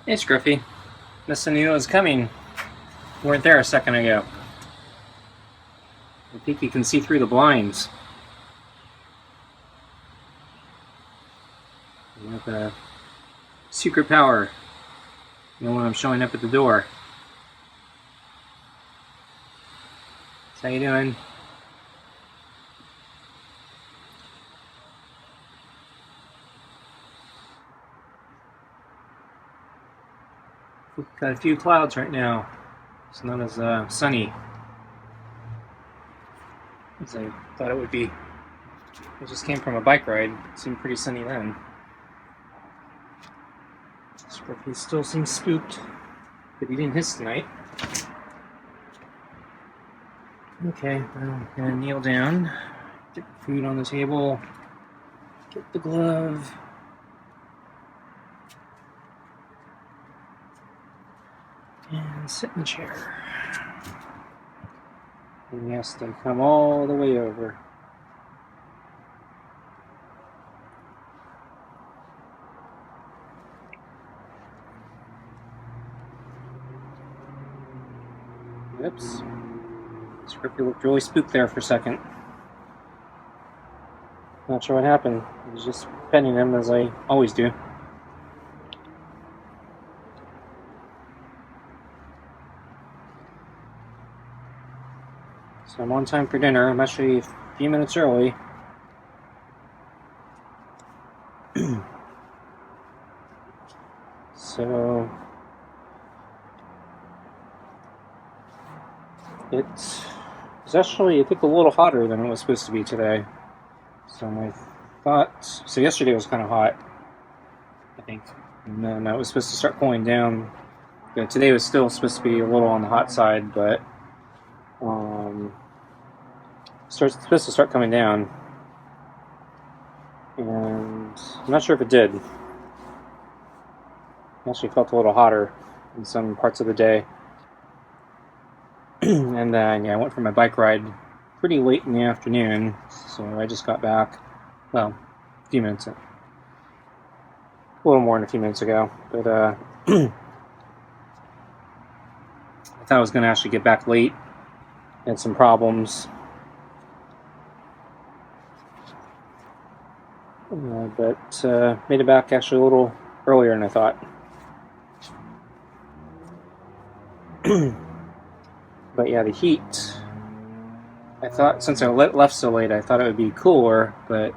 Hey Scruffy, Missing you was coming. You weren't there a second ago. I think you can see through the blinds. You have a secret power. You know when I'm showing up at the door. So how you doing? We've got a few clouds right now. It's not as sunny as I thought it would be. I just came from a bike ride. It seemed pretty sunny then. Scruffy still seems spooked, but he didn't hiss tonight. Okay, well, I'm gonna kneel down, get the food on the table, get the glove. And sit in the chair. And he has to come all the way over. Oops. Scruffy looked really spooked there for a second. Not sure what happened. I was just petting him as I always do. So I'm on time for dinner. I'm actually a few minutes early. So it's actually, I think, a little hotter than it was supposed to be today. So I thought, so yesterday was kind of hot, I think, and then it was supposed to start cooling down. Yeah, today was still supposed to be a little on the hot side, but it's supposed to start coming down, and I'm not sure if it did. I actually felt a little hotter in some parts of the day. And then, yeah, I went for my bike ride pretty late in the afternoon, so I just got back, well, a few minutes, a little more than a few minutes ago, but I thought I was going to actually get back late. Had some problems, but made it back actually a little earlier than I thought. But yeah, the heat, I thought, since I left so late, I thought it would be cooler, but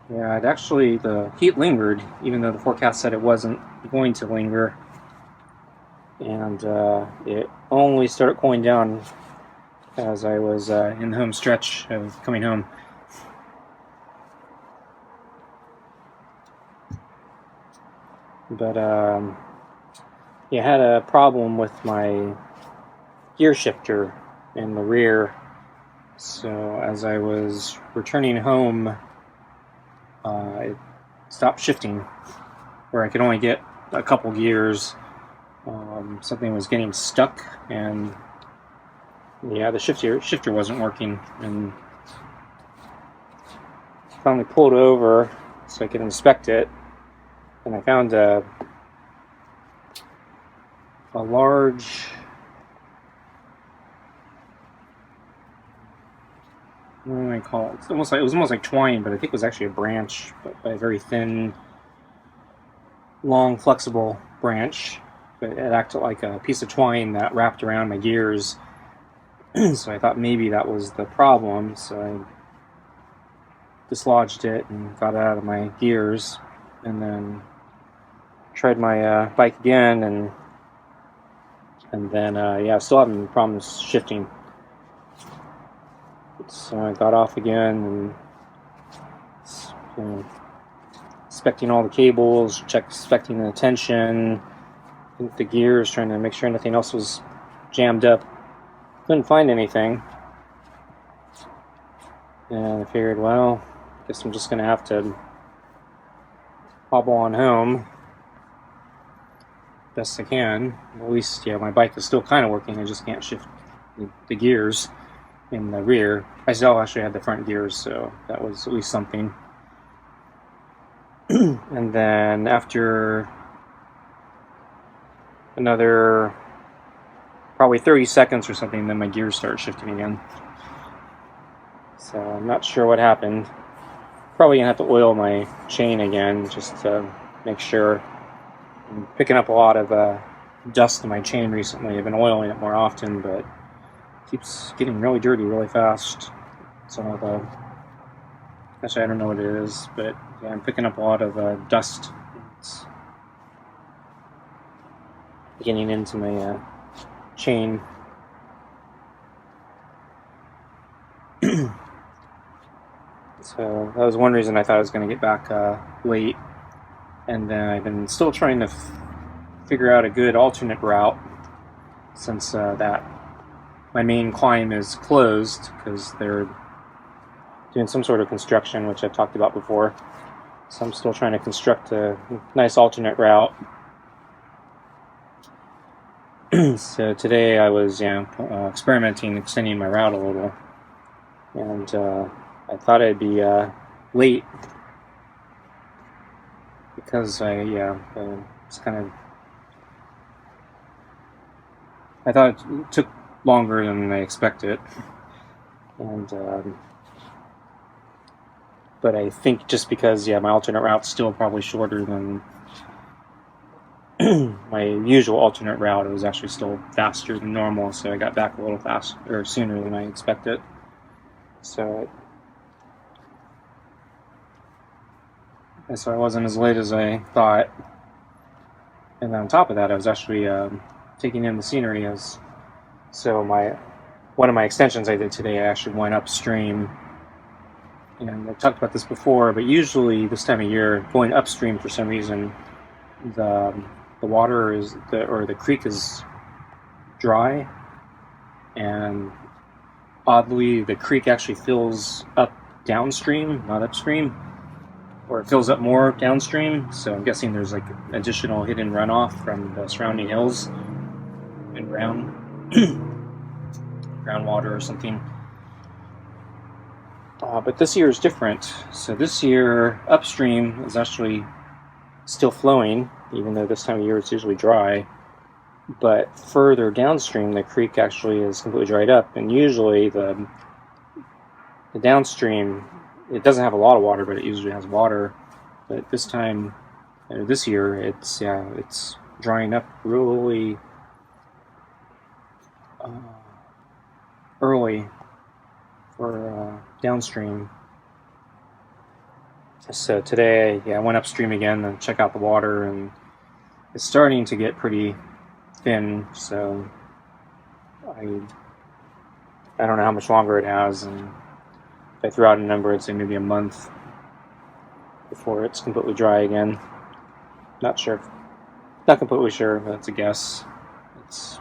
yeah, the heat lingered, even though the forecast said it wasn't going to linger. And it only started cooling down as I was in the home stretch of coming home. But yeah, I had a problem with my gear shifter in the rear. So as I was returning home, it stopped shifting, where I could only get a couple gears. Something was getting stuck, and yeah, the shifter wasn't working. And finally pulled over so I could inspect it, and I found a large, what do I call it? It was almost like twine, but I think it was actually a branch, but a very thin, long, flexible branch. But it acted like a piece of twine that wrapped around my gears. So I thought maybe that was the problem. So I dislodged it and got it out of my gears, and then tried my bike again, and then yeah, still having problems shifting. So I got off again and inspecting all the cables, inspecting the tension, the gears, trying to make sure nothing else was jammed up. Couldn't find anything, and I figured, well, I guess I'm just gonna have to hobble on home best I can. At least, yeah, my bike is still kind of working. I just can't shift the gears in the rear. I still actually had the front gears, so that was at least something. And then after another probably 30 seconds or something, then my gears start shifting again. So I'm not sure what happened. Probably gonna have to oil my chain again just to make sure. I'm picking up a lot of dust in my chain recently. I've been oiling it more often, but it keeps getting really dirty really fast. So actually I don't know what it is, but yeah, I'm picking up a lot of dust. It's getting into my chain. So that was one reason I thought I was going to get back late. And then I've been still trying to figure out a good alternate route, since that my main climb is closed because they're doing some sort of construction, which I've talked about before. So I'm still trying to construct a nice alternate route. So today I was experimenting, extending my route a little, and I thought I'd be late because it's kind of. I thought it took longer than I expected, and but I think just because my alternate route's still probably shorter than my usual alternate route, it was actually still faster than normal, so I got back a little faster or sooner than I expected. So I wasn't as late as I thought. And then on top of that, I was actually taking in the scenery. One of my extensions I did today, I actually went upstream. And I've talked about this before, but usually this time of year, going upstream for some reason, the water the creek is dry, and oddly the creek actually fills up downstream, not upstream, or it fills up more downstream. So I'm guessing there's like additional hidden runoff from the surrounding hills and groundwater or something. But this year is different. So this year upstream is actually still flowing, even though this time of year it's usually dry. But further downstream, the creek actually is completely dried up, and usually the downstream, it doesn't have a lot of water, but it usually has water. But this year, it's drying up really early for downstream. So today, I went upstream again to check out the water, and it's starting to get pretty thin. So I don't know how much longer it has, and if I threw out a number, I'd say maybe a month before it's completely dry again. Not completely sure, but that's a guess. It's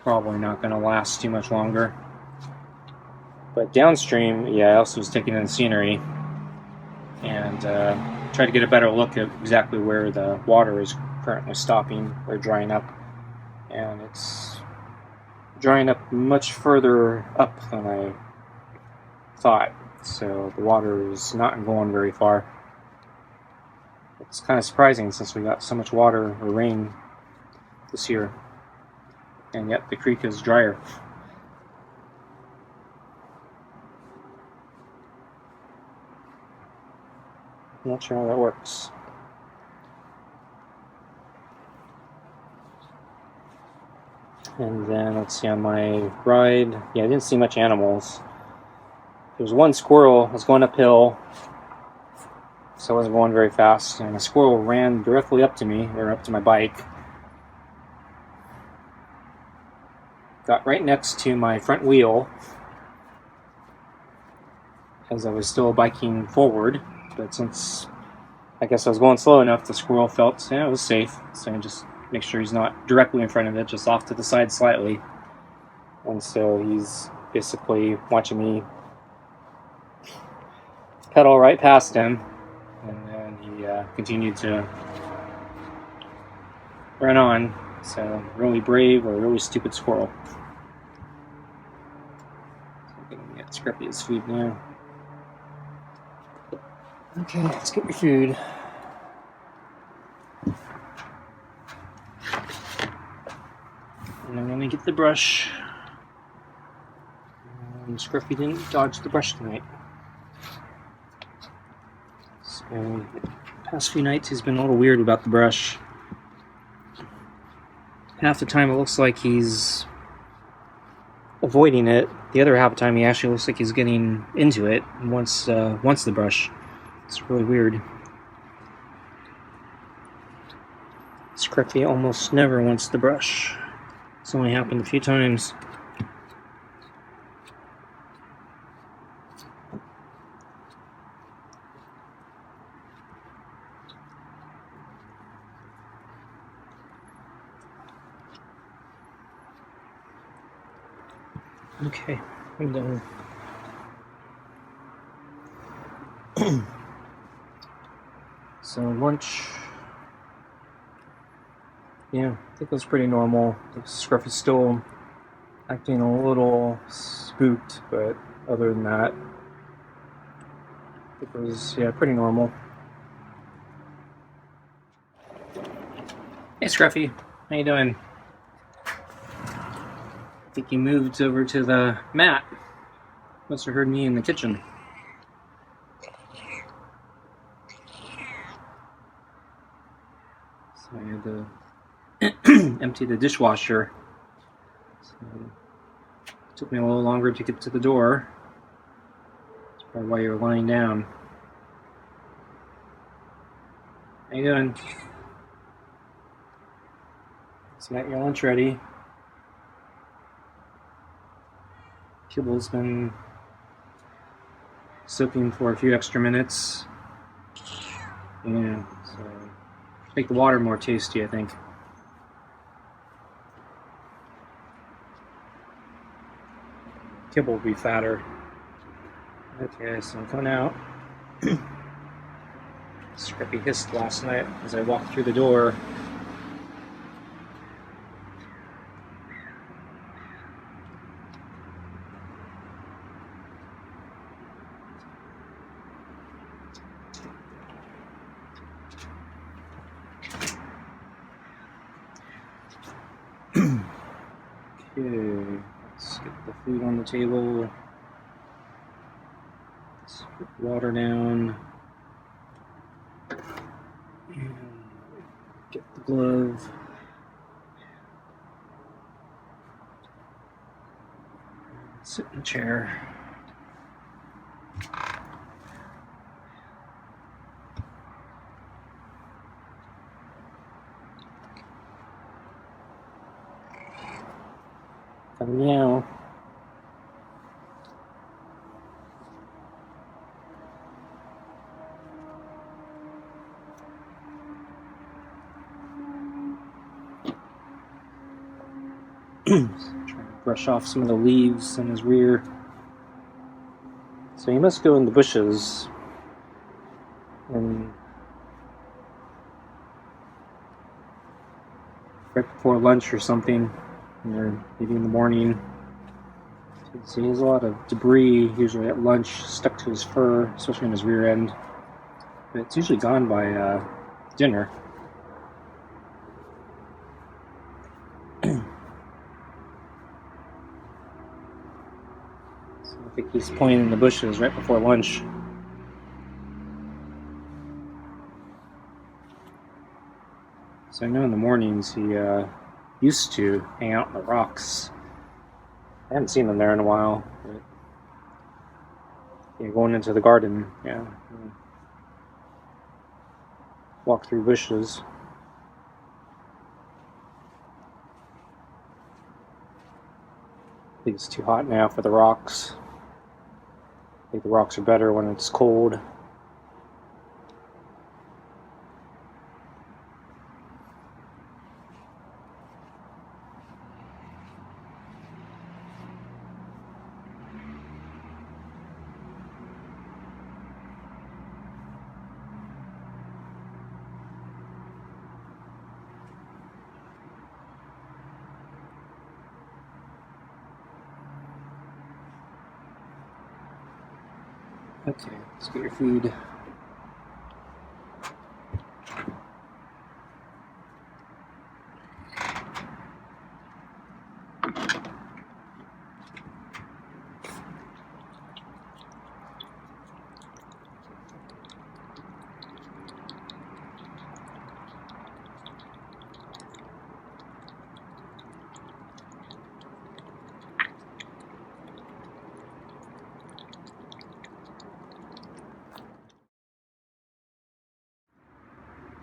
probably not going to last too much longer. But downstream, I also was taking in the scenery and tried to get a better look at exactly where the water is currently stopping or drying up. And it's drying up much further up than I thought. So the water is not going very far. It's kind of surprising since we got so much water or rain this year, and yet the creek is drier. I'm not sure how that works. And then let's see, on my ride, I didn't see much animals. There was one squirrel. I was going uphill, so I wasn't going very fast, and a squirrel ran directly up to me, or up to my bike. Got right next to my front wheel as I was still biking forward, but since I guess I was going slow enough, the squirrel felt it was safe, so I just make sure he's not directly in front of it, just off to the side slightly. And so he's basically watching me pedal right past him, and then he continued to run on. So really brave or really stupid squirrel. So I'm gonna get Scruffy his food now. Okay, let's get your food. the brush. Scruffy didn't dodge the brush tonight. So, the past few nights he's been a little weird about the brush. Half the time it looks like he's avoiding it. The other half the time he actually looks like he's getting into it and wants the brush. It's really weird. Scruffy almost never wants the brush. It's only happened a few times. Okay, I'm done. So lunch, yeah, I think it was pretty normal. Scruffy's still acting a little spooked, but other than that, it was, yeah, pretty normal. Hey Scruffy, how you doing? I think you moved over to the mat. Must have heard me in the kitchen. So I had to empty the dishwasher. So it took me a little longer to get to the door. That's probably why you were lying down. How you doing? So got your lunch ready. Kibble's been soaking for a few extra minutes. Yeah, so make the water more tasty, I think. Kibble will be fatter. Okay, so I'm coming out. Scruffy hissed last night as I walked through the door. Okay, let's get the food on the table. Let's put water down. And get the glove. Sit in the chair. Meow. Trying to brush off some of the leaves in his rear. So he must go in the bushes and right before lunch or something, or maybe in the morning. So he has a lot of debris usually at lunch stuck to his fur, especially in his rear end. But it's usually gone by dinner. I think he's playing in the bushes right before lunch. So I know in the mornings he used to hang out in the rocks. I haven't seen him there in a while. But yeah, going into the garden, yeah. Walk through bushes. I think it's too hot now for the rocks. I think the rocks are better when it's cold. Okay, let's get your food.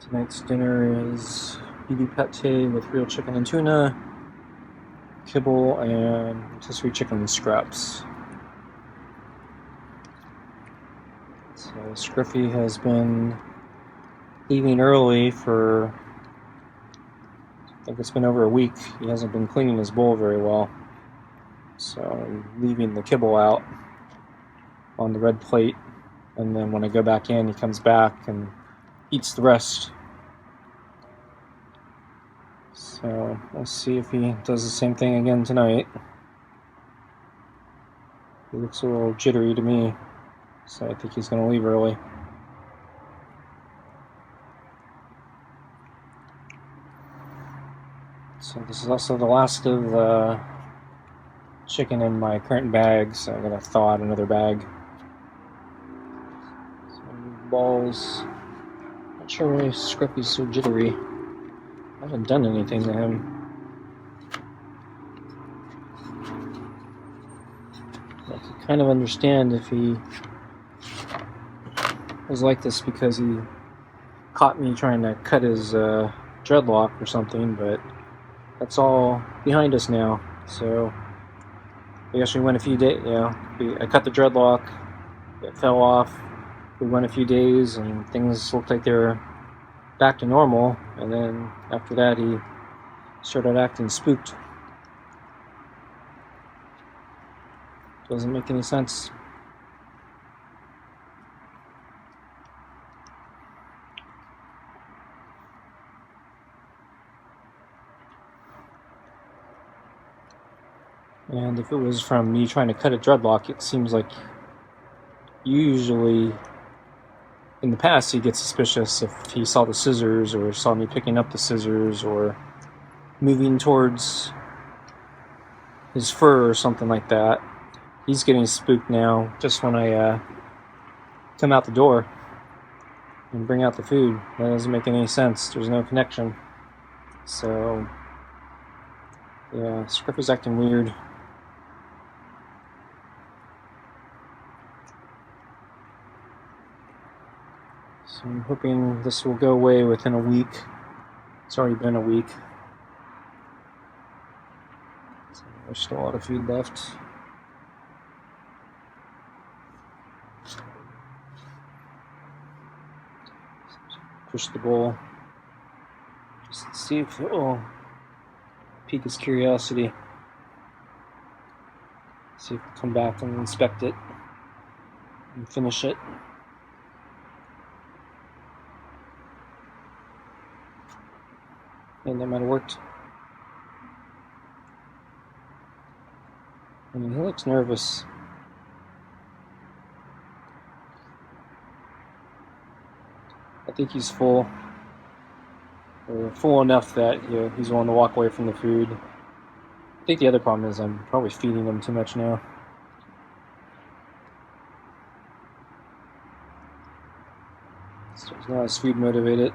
Tonight's dinner is beef pate with real chicken and tuna, kibble, and rotisserie chicken scraps. So Scruffy has been leaving early for, I think it's been over a week. He hasn't been cleaning his bowl very well. So I'm leaving the kibble out on the red plate, and then when I go back in, he comes back and eats the rest. So we'll see if he does the same thing again tonight. He looks a little jittery to me, so I think he's going to leave early. So this is also the last of the chicken in my current bag, so I'm going to thaw out another bag. Some balls. Not sure why Scruffy's so jittery. I haven't done anything to him. I could kind of understand if he was like this because he caught me trying to cut his dreadlock or something, but that's all behind us now. So we actually went a few days, I cut the dreadlock, it fell off, we went a few days and things looked like they were back to normal, and then after that he started acting spooked. Doesn't make any sense. And if it was from me trying to cut a dreadlock, it seems like usually in the past he'd get suspicious if he saw the scissors or saw me picking up the scissors or moving towards his fur or something like that. He's getting spooked now just when I come out the door and bring out the food. That doesn't make any sense. There's no connection. So yeah, Scruffy's acting weird. So I'm hoping this will go away within a week. It's already been a week. So there's still a lot of food left. Push the bowl. Just to see if it will pique his curiosity. See if we'll come back and inspect it and finish it. And that might have worked. I mean, he looks nervous. I think he's full. Or full enough that he's willing to walk away from the food. I think the other problem is I'm probably feeding him too much now. So he's not as food motivated.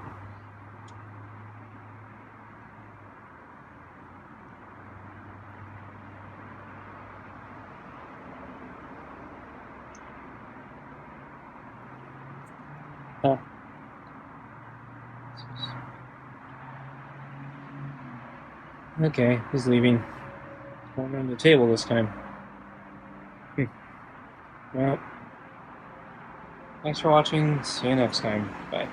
Huh. Okay, he's leaving. Going around the table this time. Well, thanks for watching. See you next time. Bye.